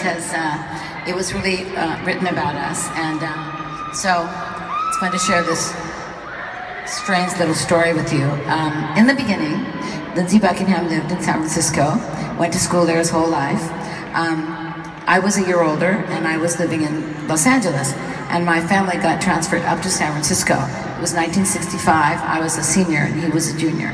because it was really written about us, and so it's fun to share this strange little story with you. In the beginning, Lindsey Buckingham lived in San Francisco, went to school there his whole life. I was a year older, and I was living in Los Angeles, and my family got transferred up to San Francisco. It was 1965, I was a senior, and he was a junior.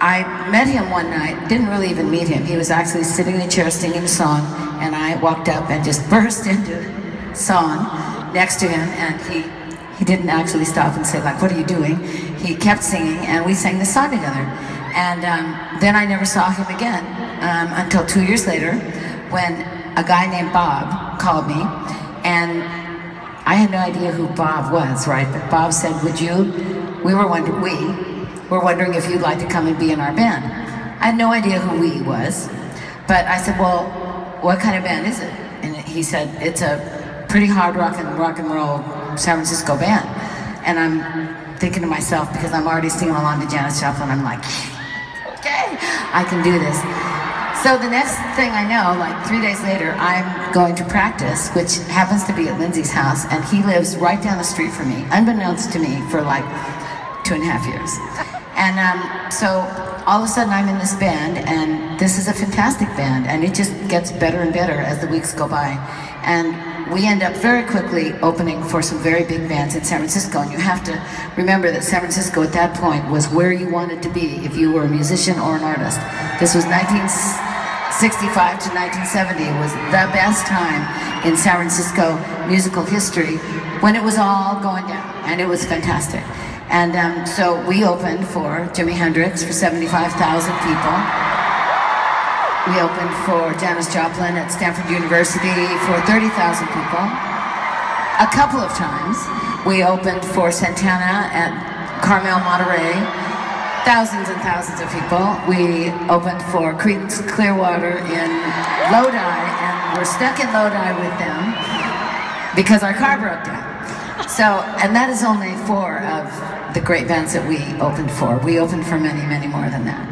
I met him one night, didn't really even meet him. He was actually sitting in a chair singing a song, and I walked up and just burst into song next to him, and he didn't actually stop and say, like, what are you doing? He kept singing, and we sang the song together. And then I never saw him again until 2 years later, when a guy named Bob called me, and I had no idea who Bob was, right? But Bob said, we were wondering if you'd like to come and be in our band. I had no idea who we was, but I said, well, what kind of band is it? And he said, it's a pretty hard rock and roll San Francisco band. And I'm thinking to myself, because I'm already singing along to Janis Joplin, I'm like, okay, I can do this. So the next thing I know, like 3 days later, I'm going to practice, which happens to be at Lindsey's house, and he lives right down the street from me, unbeknownst to me, for like 2.5 years. And so all of a sudden I'm in this band, and this is a fantastic band, and it just gets better and better as the weeks go by. And we end up very quickly opening for some very big bands in San Francisco, and you have to remember that San Francisco at that point was where you wanted to be if you were a musician or an artist. This was 1965 to 1970. It was the best time in San Francisco musical history when it was all going down, and it was fantastic. And so we opened for Jimi Hendrix for 75,000 people. We opened for Janis Joplin at Stanford University for 30,000 people. A couple of times we opened for Santana at Carmel, Monterey. Thousands and thousands of people. We opened for Creedence Clearwater in Lodi, and we're stuck in Lodi with them because our car broke down. So, and that is only 4 of the great bands that we opened for. We opened for many, many more than that.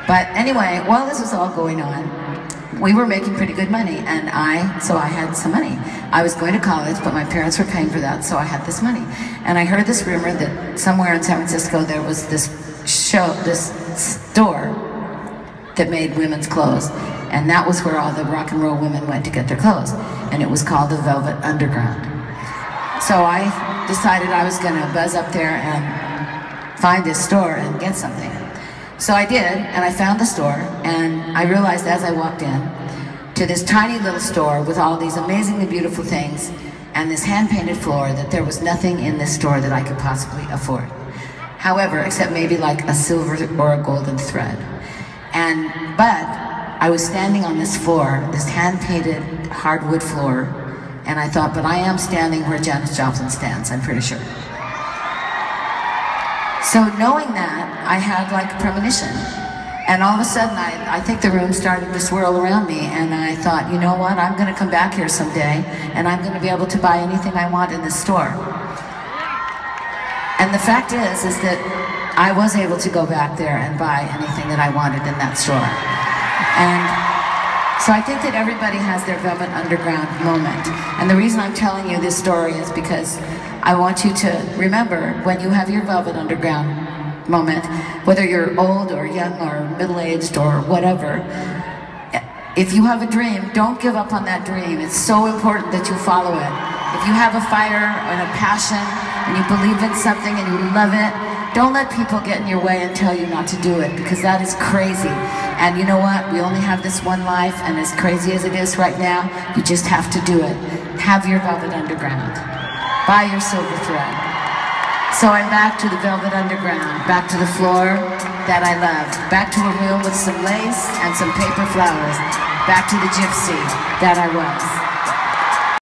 But anyway, while this was all going on, we were making pretty good money, and so I had some money. I was going to college, but my parents were paying for that, so I had this money. And I heard this rumor that somewhere in San Francisco there was this store that made women's clothes, and that was where all the rock and roll women went to get their clothes, and it was called the Velvet Underground. So I decided I was going to buzz up there and find this store and get something. So I did, and I found the store, and I realized as I walked in to this tiny little store with all these amazingly beautiful things and this hand-painted floor, that there was nothing in this store that I could possibly afford. However, except maybe like a silver or a golden thread. But I was standing on this floor, this hand-painted hardwood floor, and I thought, but I am standing where Janis Joplin stands, I'm pretty sure. So knowing that, I had like a premonition. And all of a sudden, I think the room started to swirl around me, and I thought, you know what, I'm gonna come back here someday, and I'm gonna be able to buy anything I want in this store. And the fact is that I was able to go back there and buy anything that I wanted in that store. And so I think that everybody has their Velvet Underground moment. And the reason I'm telling you this story is because I want you to remember, when you have your Velvet Underground moment, whether you're old or young or middle-aged or whatever, if you have a dream, don't give up on that dream. It's so important that you follow it. If you have a fire and a passion and you believe in something and you love it, don't let people get in your way and tell you not to do it, because that is crazy. And you know what? We only have this one life, and as crazy as it is right now, you just have to do it. Have your Velvet Underground. Buy your silver thread. So I'm back to the Velvet Underground, back to the floor that I love, back to a room with some lace and some paper flowers, back to the gypsy that I was.